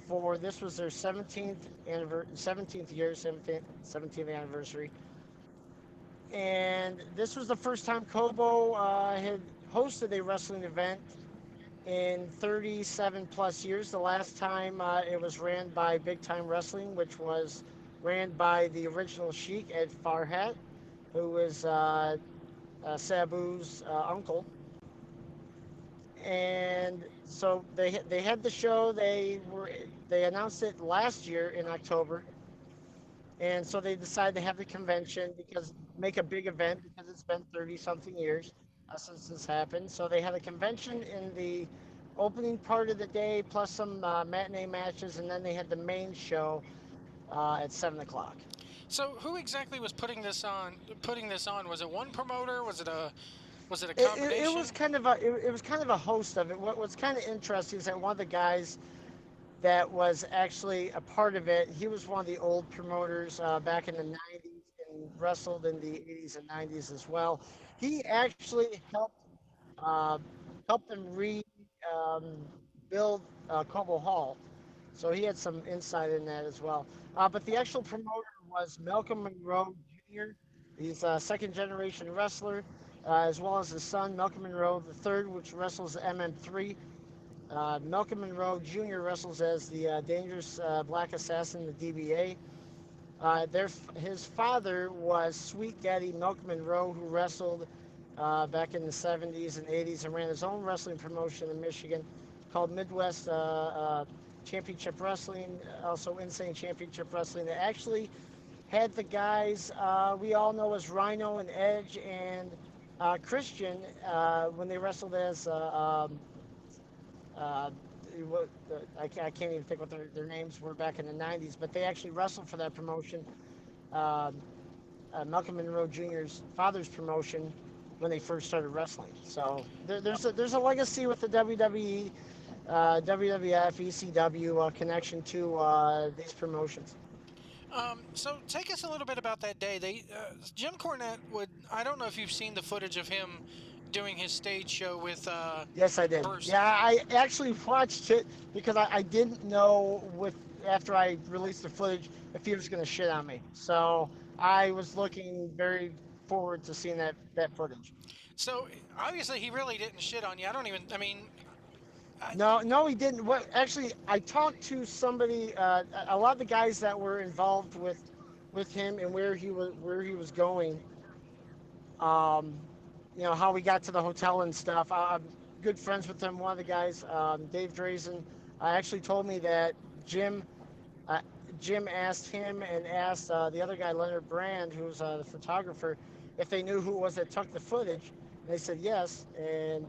for this was their 17th year, 17th anniversary, and this was the first time Kobo had hosted a wrestling event in 37 plus years. The last time it was ran by Big Time Wrestling, which was ran by the original Sheik, Ed Farhat, who was Sabu's uncle. And so they had the show. They announced it last year in October, and so they decided to have the convention because make a big event because it's been 30 something years since this happened. So they had a convention in the opening part of the day plus some matinee matches, and then they had the main show at 7 o'clock. So who exactly was putting this on? Putting this on, was it one promoter? Was it a It combination? was kind of it was kind of a host of it. What's kind of interesting is that one of the guys that was actually a part of it. He was one of the old promoters back in the 90s and wrestled in the 80s and 90s as well. He actually uh, helped them um, build Cobo Hall. So he had some insight in that as well. But the actual promoter was Malcolm Monroe Jr. He's a second generation wrestler, as well as his son, Malcolm Monroe the third, which wrestles MM3. Malcolm Monroe Jr. wrestles as the dangerous black assassin, the DBA. His father was Sweet Daddy Malcolm Monroe, who wrestled back in the 70s and 80s and ran his own wrestling promotion in Michigan called Midwest Championship Wrestling, also Insane Championship Wrestling. That actually had the guys we all know as Rhino and Edge and Christian when they wrestled as uh, I can't even think what their names were back in the 90s, but they actually wrestled for that promotion, um, Malcolm Monroe Jr.'s father's promotion, when they first started wrestling. So there's a legacy with the WWE, WWF, ECW connection to these promotions. So take us a little bit about that day. Jim Cornette would. I don't know if you've seen the footage of him doing his stage show with Yes, I did. Bruce. Yeah, I actually watched it because I didn't know with after I released the footage if he was going to shit on me. So I was looking very forward to seeing that footage. So obviously he really didn't shit on you. I don't even. I mean, I, No, no, he didn't. What actually? I talked to somebody, a lot of the guys that were involved with him and where he was going. Um, how we got to the hotel and stuff. I'm good friends with him. One of the guys, Dave Drazen, actually told me that Jim uh, Jim asked him and asked the other guy, Leonard Brand, who's the photographer, if they knew who it was that took the footage. And they said yes. And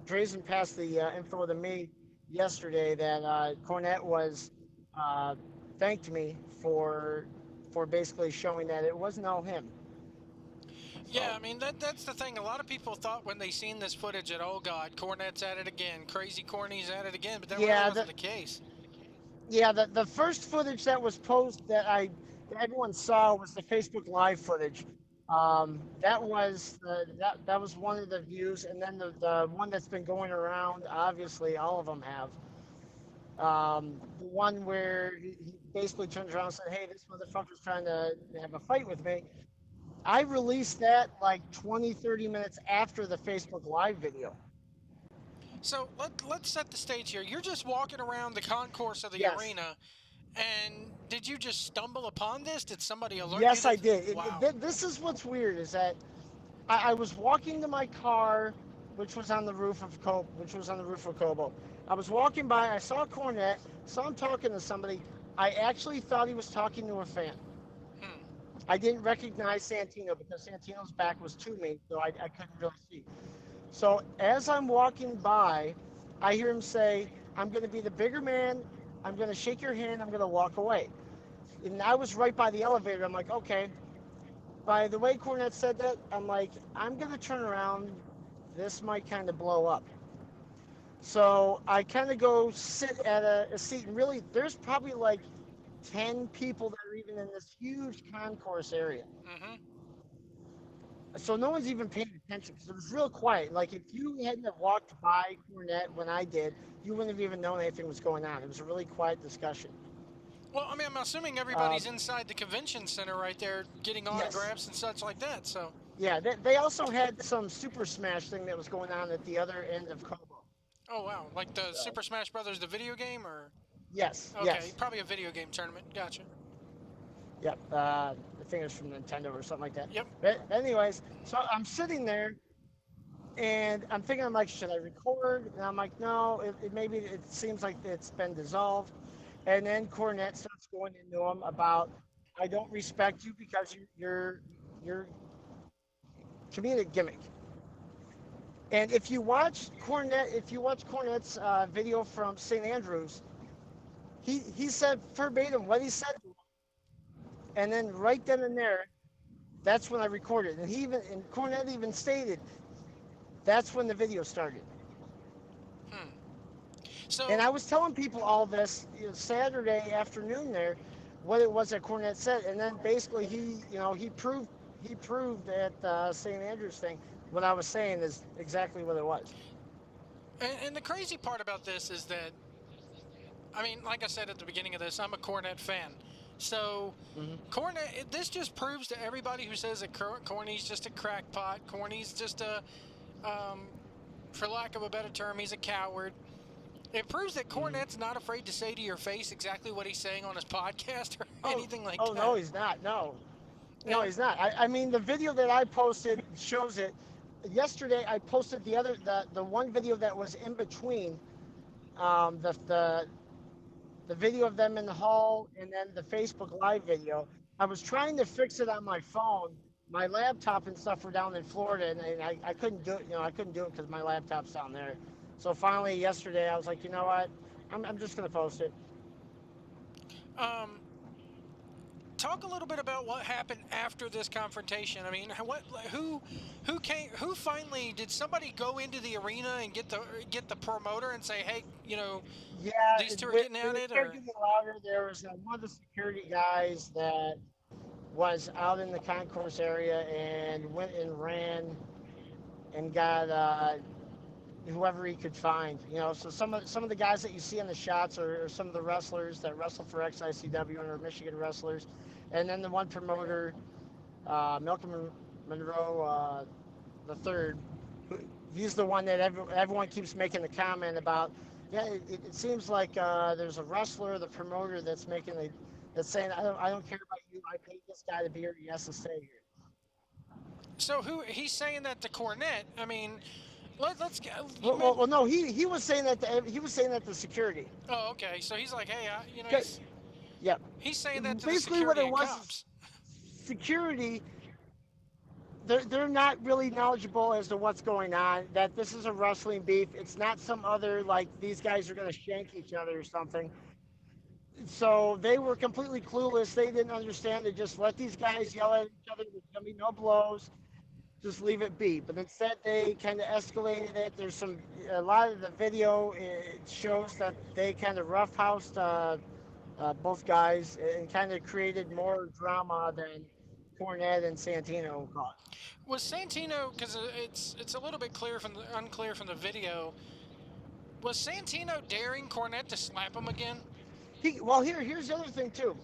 Drazen passed the info to me yesterday that Cornette was uh, thanked me for basically showing that it wasn't all him. yeah, I So mean that's the thing. A lot of people thought when they seen this footage that, oh God, Cornette's at it again, Crazy Corny's at it again, but that really yeah, wasn't the case. the first footage that was posted that everyone saw was the Facebook Live footage. That was one of the views, and then the one that's been going around. Obviously, all of them have. The one where he basically turns around and said, "Hey, this motherfucker's trying to have a fight with me." I released that like 20, 30 minutes after the Facebook Live video. So let's set the stage here. You're just walking around the concourse of the Yes. arena, and did you just stumble upon this? Did somebody alert you Yes, I that? did. Wow. This is what's weird is that I was walking to my car, which was on the roof of Kobo. I was walking by. I saw Cornette. Saw him talking to somebody. I actually thought he was talking to a fan. Hmm. I didn't recognize Santino because Santino's back was to me, so I couldn't really see. So as I'm walking by, I hear him say, "I'm going to be the bigger man. I'm going to shake your hand. I'm going to walk away." And I was right by the elevator. I'm like, okay. By the way Cornette said that, I'm like, I'm gonna turn around. This might kind of blow up. So I kind of go sit at a seat, and really, there's probably like 10 people that are even in this huge concourse area. Mm-hmm. So no one's even paying attention because it was real quiet. Like if you hadn't have walked by Cornette when I did, you wouldn't have even known anything was going on. It was a really quiet discussion. Well, I mean, I'm assuming Uh, everybody's inside the convention center right there getting yes. autographs and such like that. So, Yeah, they also had some Super Smash thing that was going on at the other end of Kobo. oh wow, like the So Super Smash Brothers, the video game, or yes, okay, yes, probably a video game tournament. Gotcha. yep. I think it was from Nintendo or something like that. Yep. But anyways, so I'm sitting there and I'm thinking, I'm like, should I record? And I'm like, no, maybe it seems like it's been dissolved. And then Cornette starts going into him about, I don't respect you because you're comedic gimmick. And if you watch Cornette's video from St. Andrews, he said verbatim what he said, and then right then and there, that's when I recorded. And Cornette even stated that's when the video started. Hmm. And So, I was telling people all this, Saturday afternoon there, what it was that Cornette said, and then basically he proved at St. Andrews thing what I was saying is exactly what it was. and the crazy part about this is that, I mean, like I said at the beginning of this, I'm a Cornette fan. So, Hmm. This just proves to everybody who says that Corny's just a crackpot, Corny's just a, um, for lack of a better term, he's a coward. It proves that Hmm. Cornette's not afraid to say to your face exactly what he's saying on his podcast or Oh, anything like oh no, that. he's not. No, no, And he's not. I mean, the video that I posted shows it. Yesterday, I posted the one video that was in between the video of them in the hall and then the Facebook Live video. I was trying to fix it on my phone. My laptop and stuff were down in Florida, and I couldn't do it. I couldn't do it because my laptop's down there. So finally, yesterday, I was like, you know what? I'm just gonna post it. um, talk a little bit about what happened after this confrontation. I mean, who finally did somebody go into the arena and get the promoter and say, hey, Yeah, these two are when, getting when at it it, kept or getting louder, there was one of the security guys that was out in the concourse area and went and ran and got whoever he could find. So some of the guys that you see in the shots are some of the wrestlers that wrestle for XICW and are Michigan wrestlers, and then the one promoter, Malcolm Monroe the third. He's the one that everyone keeps making the comment about. Yeah, it seems like there's a wrestler, the promoter, that's saying I don't care about you. I paid this guy to be here. He has to stay here. so who he's saying that to Cornette. I mean, let's get you Well, meant. well, well no, he was saying that he was saying that the security. Oh, okay. So he's like, hey, Okay, yeah, he's saying that to the basically what security it and was is cops. security. They're not really knowledgeable as to what's going on. That this is a wrestling beef. It's not some other like these guys are going to shank each other or something. So they were completely clueless. They didn't understand to just let these guys yell at each other. There's gonna be no blows. Just leave it be. But instead, they kind of escalated it. There's a lot of the video. It shows that they kind of roughhoused both guys and kind of created more drama than Cornette and Santino caused. Was Santino, because it's a little bit unclear from the video, was Santino daring Cornette to slap him again? Well, here's the other thing too.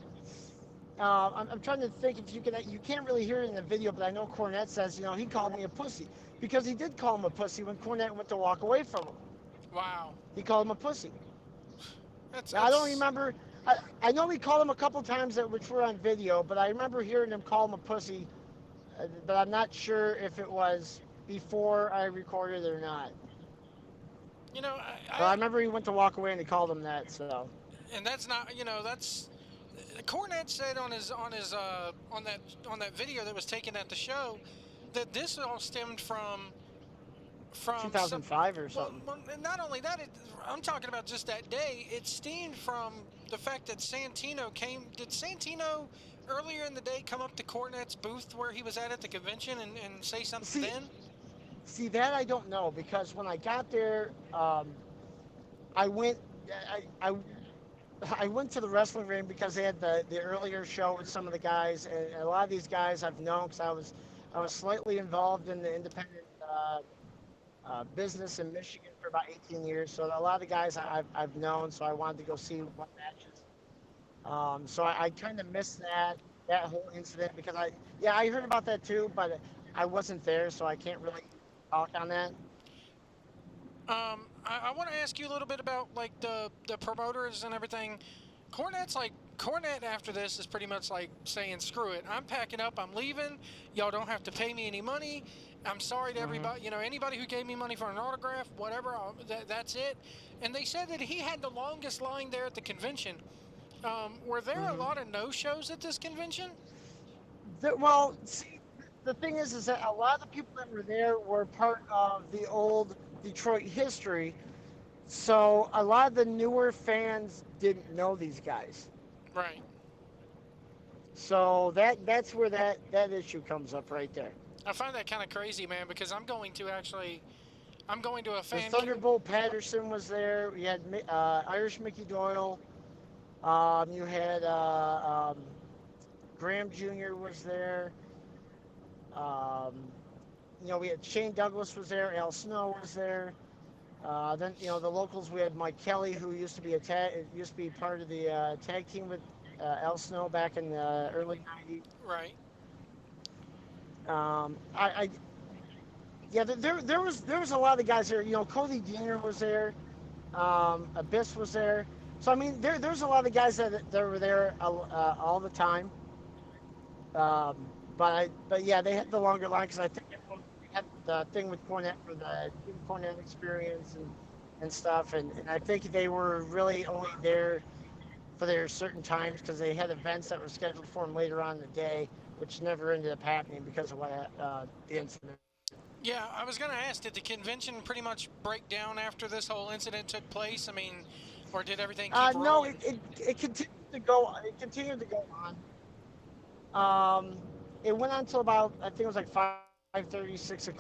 I'm trying to think if you can't really hear it in the video, but I know Cornette says, he called me a pussy because he did call him a pussy when Cornette went to walk away from him. Wow, He called him a pussy. that's Now I don't that's remember. I know he called him a couple times which were on video, but I remember hearing him call him a pussy. But I'm not sure if it was before I recorded or not. you know But I remember he went to walk away and he called him that. So and that's not that's Cornette said on that video that was taken at the show that this all stemmed from some. 2005 or Well, something. not only that, I'm talking about just that day. It stemmed from the fact that Santino came. Did Santino earlier in the day come up to Cornette's booth where he was at the convention and say something See, then? see that I don't know because when I got there, I went. I I went to the wrestling ring because they had the earlier show with some of the guys, and a lot of these guys I've known because I was slightly involved in the independent business in Michigan for about 18 years. So a lot of guys I've known. So I wanted to go see what matches. So I kind of missed that whole incident because yeah, I heard about that too, but I wasn't there, so I can't really talk on that. I want to ask you a little bit about like the promoters and everything. Cornette's like Cornette after this is pretty much like saying, "Screw it, I'm packing up, I'm leaving. Y'all don't have to pay me any money. I'm sorry to Hmm. everybody. You know, anybody who gave me money for an autograph, whatever. That's it." And they said that he had the longest line there at the convention. Were there a Hmm. lot of no shows at this convention? Well, see, the thing is that a lot of the people that were there were part of the old Detroit history. So a lot of the newer fans didn't know these guys. Right. So that's where that issue comes up right there. I find that kind of crazy, man, because I'm going to a Because fan. Thunderbolt Patterson was there. We had Irish Mickey Doyle. You had Graham Jr. was there. Um, we had Shane Douglas was there. Al Snow was there. Then the locals. We had Mike Kelly, who used to be part of the tag team with Al Snow back in the early '90s. Right. I yeah, there was a lot of guys there. Cody Deaner was there. Abyss was there. So I mean, there's a lot of guys that were there all the time. But yeah, they had the longer line because I think everyone had the thing with Cornette for the Jim Cornette experience and stuff, and I think they were really only there for their certain times because they had events that were scheduled for them later on in the day, which never ended up happening because of the incident. Yeah, I was going to ask, did the convention pretty much break down after this whole incident took place? I mean, or did everything keep No, rolling? it continued to go. It continued to go on. It went on until about I think it was like 5:30, 6 o'clock.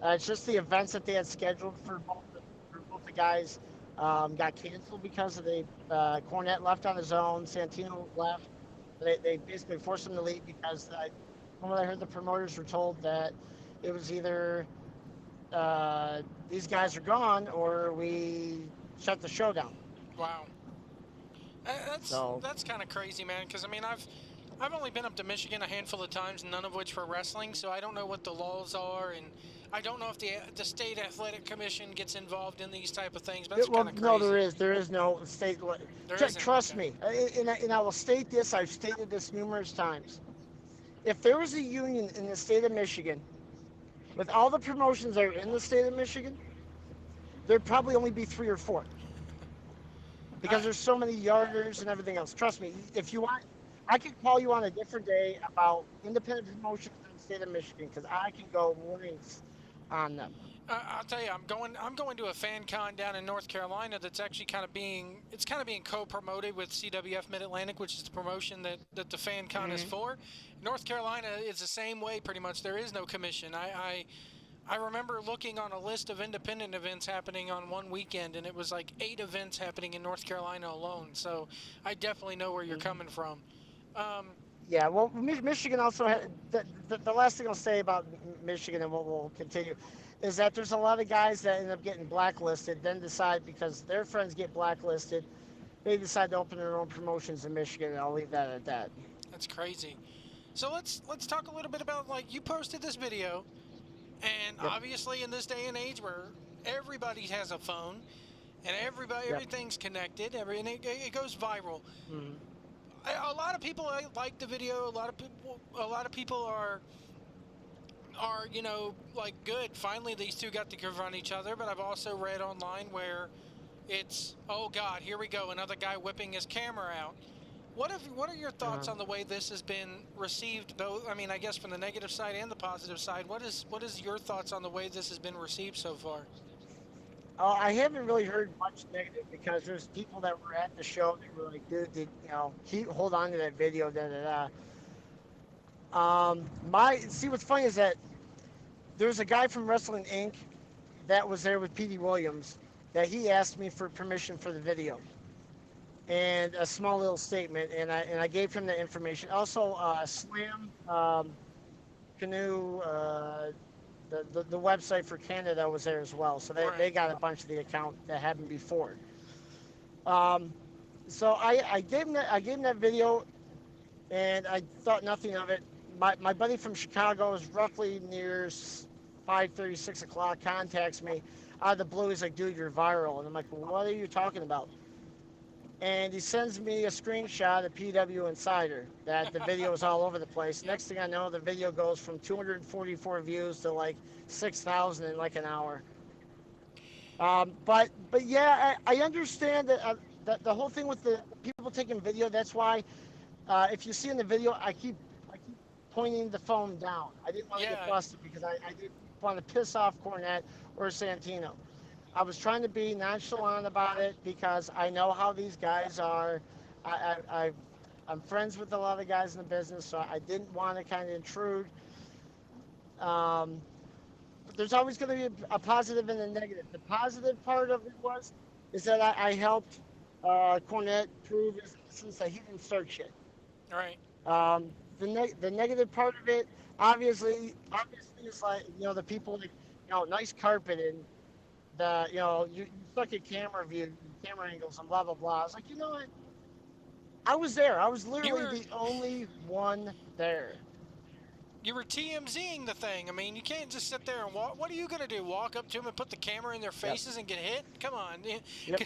It's just the events that they had scheduled for both the guys got canceled because of the Cornette left on his own. Santino left. They basically forced him to leave because from what I heard, the promoters were told that it was either these guys are gone or we shut the show down. Wow. That's So that's kind of crazy, man. Because I mean, I've only been up to Michigan a handful of times, none of which for wrestling. So I don't know what the laws are, and I don't know if the state athletic commission gets involved in these type of things. But it's well, kind of no, crazy. there is no state. There isn't. Trust Okay. me, and I will state this. I've stated this numerous times. If there was a union in the state of Michigan, with all the promotions that are in the state of Michigan, there'd probably only be three or four because I, there's so many yarders and everything else. Trust me, if you want, I could call you on a different day about independent promotions in the state of Michigan because I can go mornings on them. I'll tell you, I'm going to a fan con down in North Carolina that's actually kind of being co-promoted with CWF Mid Atlantic, which is the promotion that the fan con is Hmm. for. North Carolina is the same way, pretty much. There is no commission. I remember looking on a list of independent events happening on one weekend, and it was like 8 events happening in North Carolina alone. So I definitely know where you're coming from. Um, Yeah, well, Michigan also had the last thing I'll say about Michigan, and we'll continue, is that there's a lot of guys that end up getting blacklisted, then decide because their friends get blacklisted, they decide to open their own promotions in Michigan, and I'll leave that at that. that's crazy. So let's talk a little bit about like you posted this video. And Yep, obviously, in this day and age where everybody has a phone and yep. everything's connected, and it goes viral. Hmm. A lot of people like the video. A lot of people are like good. Finally, these two got to confront each other. But I've also read online where it's, oh God, here we go, another guy whipping his camera out. What are your thoughts Uh, on the way this has been received? Both, I mean, I guess from the negative side and the positive side. What is your thoughts on the way this has been received so far? I haven't really heard much negative because there's people that were at the show that were like, dude, keep hold on to that video, da da da. My see what's funny is that there's a guy from Wrestling Inc. that was there with Petey Williams that he asked me for permission for the video and a small little statement, and I gave him the information. Also, Slam, Canoe, the website for Canada was there as well. So they Right. got a bunch of the account that happened before. Um, so I gave him that video, and I thought nothing of it. My buddy from Chicago is roughly near 5:30, 6 o'clock, contacts me out of the blue. He's like, dude, you're viral. And I'm like, well, what are you talking about? And he sends me a screenshot of PW Insider that the video is all over the place. Yep. Next thing I know, the video goes from 244 views to like 6,000 in like an hour. But yeah, I understand that, the whole thing with the people taking video. That's why, if you see in the video, I keep pointing the phone down. I didn't want to get Yeah. busted because I didn't want to piss off Cornette or Santino. I was trying to be nonchalant about it because I know how these guys are. I'm friends with a lot of guys in the business, so I didn't want to kind of intrude. Um, but there's always going to be a positive and a negative. The positive part of it is that I helped Cornette prove his innocence, that he didn't start shit. Right. The negative part of it, obviously, is like, the people, like, nice carpet, and you suck at camera view, camera angles, and blah blah blah. I was like, you know what? I was there. I was You literally were the only one there. you were TMZing the thing. I mean, you can't just sit there and walk. What are you gonna do? Walk up to them and put the camera in their Yep. faces and get hit? Come on. Yep.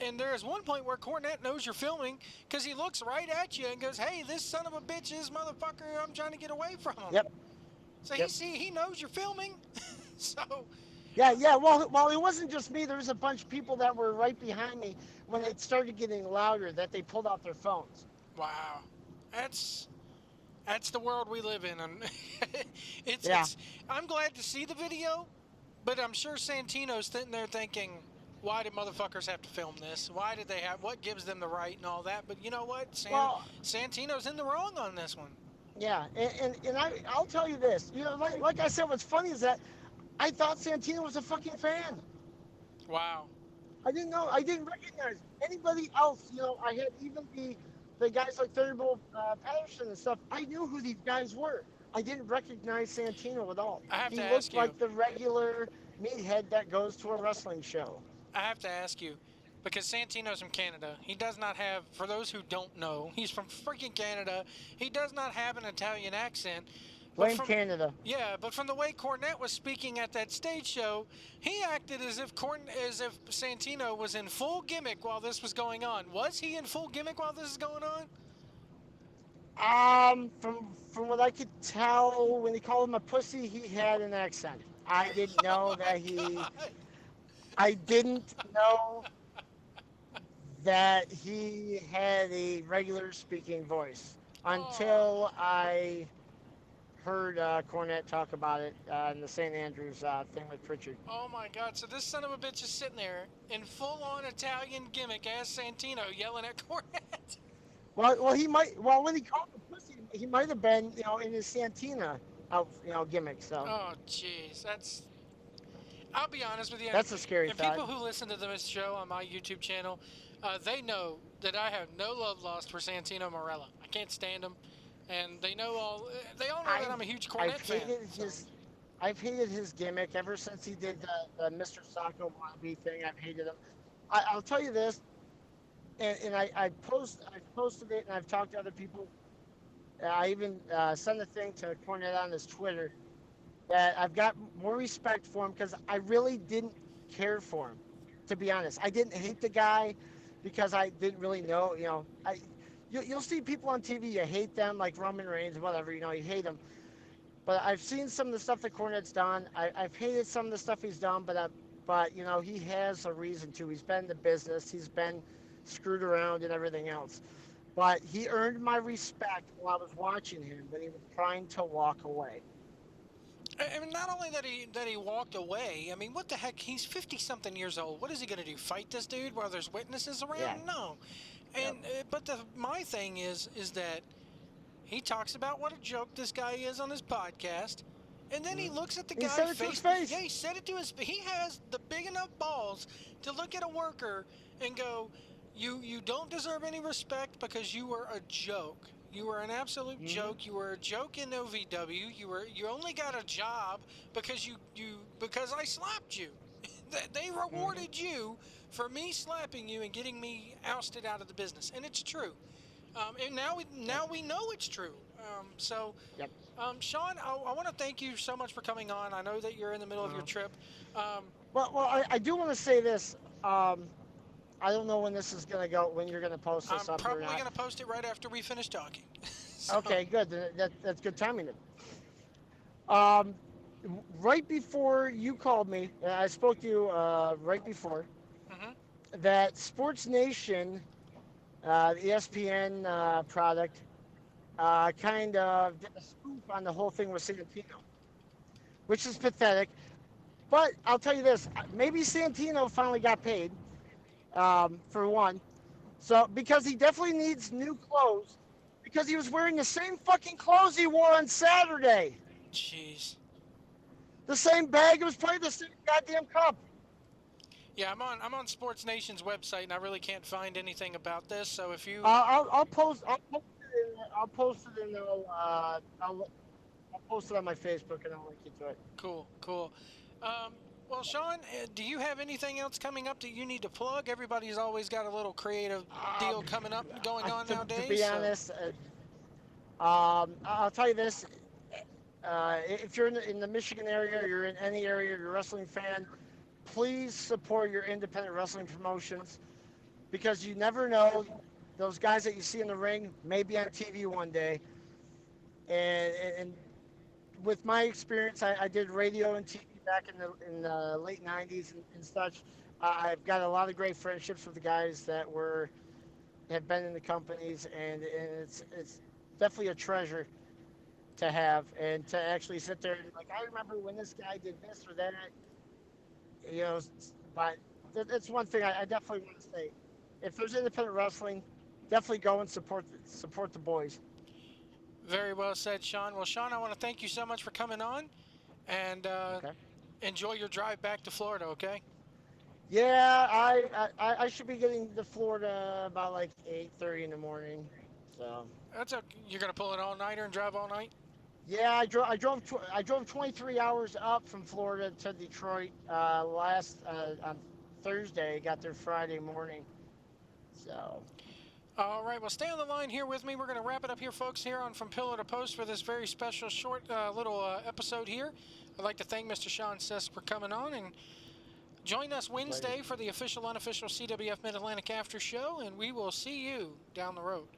And there is one point where Cornette knows you're filming because he looks right at you and goes, "Hey, this son of a bitch, this motherfucker, I'm trying to get away from him." Yep. So Yep. he knows you're filming. So Yeah. Yeah. Well, it wasn't just me. There was a bunch of people that were right behind me when it started getting louder that they pulled out their phones. wow, that's that's the world we live in, and Yeah. it's. I'm glad to see the video, but I'm sure Santino's sitting there thinking, why did motherfuckers have to film this? Why did they have? What gives them the right and all that? But you know what? Well, Santino's in the wrong on this one. yeah. And I'll tell you this. Like I said, what's funny is that I thought Santino was a fucking fan. Wow. I didn't know. I didn't recognize anybody else. I had even the guys like Thunderbolt Patterson and stuff. I knew who these guys were. I didn't recognize Santino at all. I have He to ask looked you. like the regular meathead that goes to a wrestling show. I have to ask you, because Santino's from Canada. He does not have, for those who don't know, he's from freaking Canada. He does not have an Italian accent. But Blame Canada. yeah, but from the way Cornette was speaking at that stage show, he acted as if Santino was in full gimmick while this was going on. Was he in full gimmick while this is going on? From what I could tell, when he called him a pussy, he had an accent. I didn't Oh know my that he. God! I didn't know that he had a regular speaking voice Oh, until I heard Cornette talk about it in the St. Andrews thing with Pritchard. oh my God! So this son of a bitch is sitting there in full-on Italian gimmick as Santino yelling at Cornette. Well, he might. Well, when he called him pussy, he might have been, in his Santina gimmick. So Oh, jeez, that's. I'll be honest with you, that's a scary and thought. people who listen to this show on my YouTube channel, they know that I have no love lost for Santino Marella. I can't stand him, and they know all. They all know that I'm a huge Cornette I've fan. hated So. his. I've hated his gimmick ever since he did the Mr. Sacco wannabe thing. I've hated him. I'll tell you this, and I've posted it, and I've talked to other people. I even sent a thing to Cornette on his Twitter that I've got more respect for him because I really didn't care for him, to be honest. I didn't hate the guy because I didn't really know. You'll see people on TV, you hate them, like Roman Reigns, whatever. You hate them. But I've seen some of the stuff that Cornette's done. I've hated some of the stuff he's done, but he has a reason to. He's been in the business. He's been screwed around and everything else. But he earned my respect while I was watching him when he was trying to walk away. I mean, not only that he walked away. I mean, what the heck? He's 50-something years old. What is he gonna do? Fight this dude while there's witnesses Yeah. around? No. Yep. And but my thing is that he talks about what a joke this guy is on his podcast, and then he looks at the He guy said it to his face. Yeah, he said it to his. He has the big enough balls to look at a worker and go, "You don't deserve any respect because you were a joke. You were an absolute Hmm. joke. You were a joke in OVW. You only got a job because because I slapped you. They Hmm. rewarded you for me slapping you and getting me ousted out of the business, and it's true. And Yep. now we know it's true. Yep. Shaun, I want to thank you so much for coming on. I know that you're in the middle of your Uh, trip. Um, I do want to say this. I don't know when this is gonna go, when you're gonna post I'm this up or probably not. going to post it right after we finish talking. So, Okay, good. That's good timing then. Um, right before you called me, I spoke to you right before mhm. that Sports Nation, the ESPN product, kind of did a spoof on the whole thing with Santino, which is pathetic. But I'll tell you this: maybe Santino finally got paid, for one. So because he definitely needs new clothes, because he was wearing the same fucking clothes he wore on Saturday, Jeez. the same bag. It was playing the same goddamn cup. Yeah, I'm on Sports Nation's website and I really can't find anything about this. So if you I'll post it and I'll post it on my Facebook and I'll link you to it. cool, cool. Um, well, Shaun, do you have anything else coming up that you need to plug? Everybody's always got a little creative Um, deal coming up going on to nowadays. be So honest, I'll tell you this: if you're in the Michigan area, or you're in any area, you're a wrestling fan, please support your independent wrestling promotions because you never know, those guys that you see in the ring may be on TV one day. And with my experience, I did radio and TV back in the late '90s and such. I've got a lot of great friendships with the guys that were have been in the companies, and it's definitely a treasure to have and to actually sit there and like I remember when this guy did this or that, you know. But it's one thing I definitely want to say: if there's independent wrestling, definitely go and support the boys. very well said, Shaun. Well, Shaun, I want to thank you so much for coming on and Okay. enjoy your drive back to Florida. Okay. Yeah, I should be getting to Florida about like 8:30 in the morning. So That's a You're gonna pull an all nighter and drive all night. yeah, I drove 23 hours up from Florida to Detroit last on Thursday. Got there Friday morning. So All right, well, stay on the line here with me. We're going to wrap it up here, folks, here on From Pillar to Post for this very special short little episode here. I'd like to thank Mr. Shaun Sisk for coming on and join us pleasure. Wednesday for the official, unofficial CWF Mid Atlantic After Show, and we will see you down the road.